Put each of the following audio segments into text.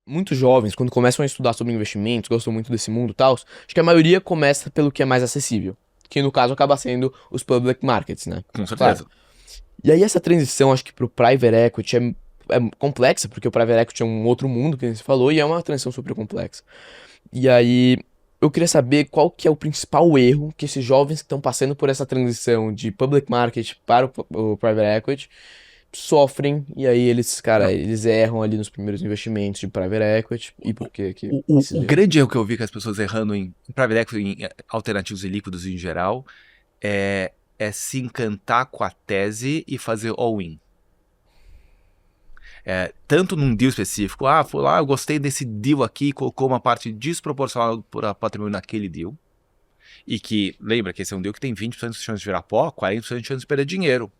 muitos jovens, quando começam a estudar sobre investimentos, gostam muito desse mundo e tal, acho que a maioria começa pelo que é mais acessível. Que no caso acaba sendo os public markets, né? Com Claro. certeza. E aí essa transição, acho que pro private equity é complexa, porque o private equity é um outro mundo, que você falou, e é uma transição super complexa. E aí eu queria saber qual que é o principal erro que esses jovens que estão passando por essa transição de public market para o private equity sofrem, e aí eles, cara, Não. eles erram ali nos primeiros investimentos de private equity, e por que esses O erros? grande erro que eu vi que as pessoas errando em private equity, em alternativos e líquidos em geral, é se encantar com a tese e fazer all-in. Tanto num deal específico, foi lá, eu gostei desse deal aqui, colocou uma parte desproporcional para patrimônio naquele deal, e que, lembra que esse é um deal que tem 20% de chance de virar pó, 40% de chance de perder dinheiro.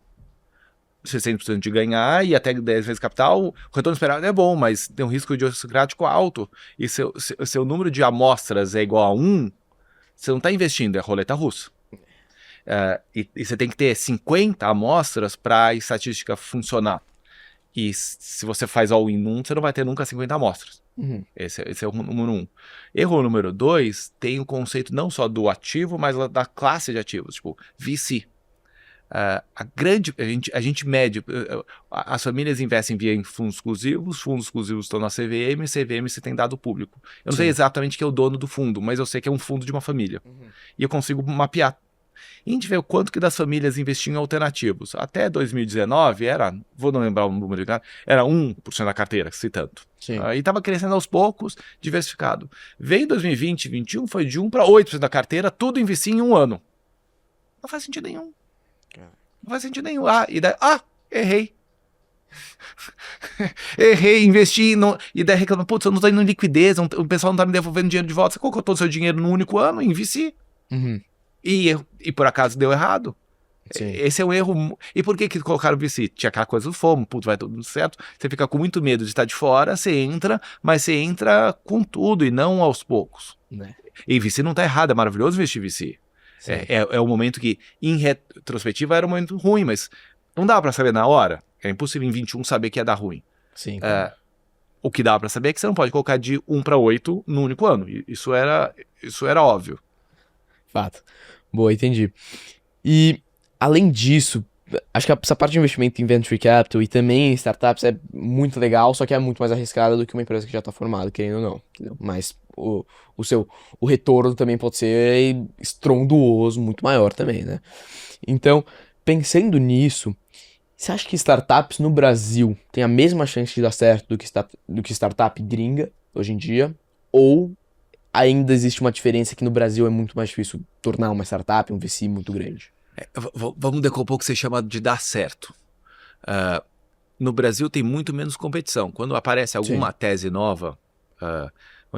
60% de ganhar e até 10 vezes capital, o retorno esperado é bom, mas tem um risco idiosincrático alto. E seu número de amostras é igual a 1, você não está investindo, é roleta russa. E você tem que ter 50 amostras para a estatística funcionar. E se você faz all-in 1, você não vai ter nunca 50 amostras. Uhum. Esse é o número 1. Erro número 2 tem o conceito não só do ativo, mas da classe de ativos, tipo VC. A gente mede, as famílias investem via em fundos exclusivos estão na CVM você tem dado público. Eu não sei Sim. exatamente quem é o dono do fundo, mas eu sei que é um fundo de uma família. Uhum. E eu consigo mapear. E a gente vê o quanto que das famílias investiam em alternativos. Até 2019 vou não lembrar o número de era 1% da carteira, se tanto. Sim. E estava crescendo aos poucos, diversificado. Veio 2020, 2021, foi de 1 para 8% da carteira, tudo investia em um ano. Não faz sentido nenhum. Não faz sentido nenhum. E daí, errei. Errei, investi, e daí reclama, putz, eu não tô indo em liquidez, o pessoal não tá me devolvendo dinheiro de volta. Você colocou todo o seu dinheiro num único ano e investi. Uhum. E por acaso deu errado. Sim. Esse é um erro. E por que colocaram VC? Tinha aquela coisa do FOMO, putz, vai tudo certo. Você fica com muito medo de estar de fora, você entra, mas você entra com tudo e não aos poucos. Né? E VC não tá errado, é maravilhoso investir VC. Sim. É um momento que, em retrospectiva, era um momento ruim, mas não dava pra saber na hora. É impossível em 21 saber que ia dar ruim. Sim, claro. O que dava pra saber é que você não pode colocar de 1 para 8 no único ano. Isso era óbvio. Fato. Boa, entendi. E, além disso, acho que essa parte de investimento em venture capital e também em startups é muito legal, só que é muito mais arriscada do que uma empresa que já está formada, querendo ou não. Entendeu? Mas o retorno também pode ser estrondoso, muito maior também, né? Então, pensando nisso, você acha que startups no Brasil têm a mesma chance de dar certo do que startup gringa hoje em dia? Ou ainda existe uma diferença que no Brasil é muito mais difícil tornar uma startup, um VC muito grande? Vamos decompor o que você chama de dar certo. No Brasil tem muito menos competição. Quando aparece alguma tese nova,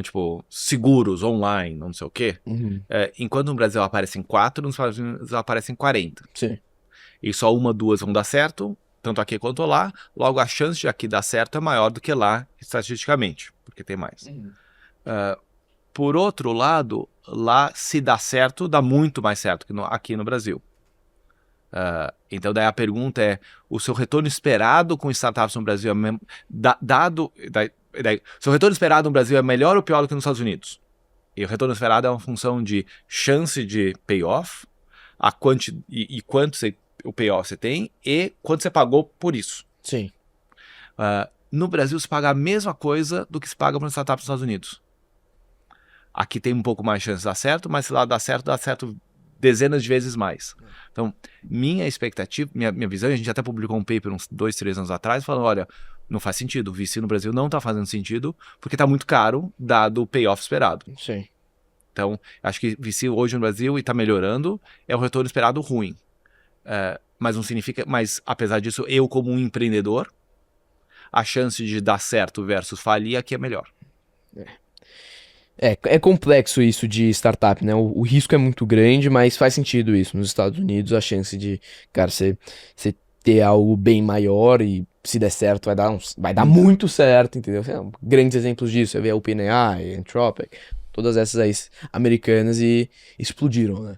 tipo, seguros online, não sei o quê, Uhum. enquanto no Brasil aparecem 4, nos Estados Unidos aparecem 40. Sim. E só 1, 2 vão dar certo, tanto aqui quanto lá. Logo, a chance de aqui dar certo é maior do que lá, estatisticamente, porque tem mais. Uhum. Por outro lado, lá se dá certo, dá muito mais certo que aqui no Brasil. Então daí a pergunta é, o seu retorno esperado com startups no Brasil seu retorno esperado no Brasil é melhor ou pior do que nos Estados Unidos? E o retorno esperado é uma função de chance de payoff, e quanto o payoff você tem e quanto você pagou por isso. Sim. No Brasil se paga a mesma coisa do que se paga para uma startup nos Estados Unidos. Aqui tem um pouco mais chance de dar certo, mas se lá dá certo dezenas de vezes mais. Então, minha expectativa, minha visão, a gente até publicou um paper uns 2, 3 anos atrás, falando, olha, não faz sentido, o VC no Brasil não está fazendo sentido, porque está muito caro, dado o payoff esperado. Sim. Então, acho que VC hoje no Brasil, e está melhorando, é o retorno esperado ruim. Mas não significa, mas apesar disso, eu como um empreendedor, a chance de dar certo versus falir aqui é melhor. É complexo isso de startup, né? O risco é muito grande, mas faz sentido isso. Nos Estados Unidos, a chance de, cara, você ter algo bem maior e se der certo, vai dar muito certo, entendeu? Grandes exemplos disso, você vê a OpenAI, a Anthropic, todas essas aí americanas e explodiram, né?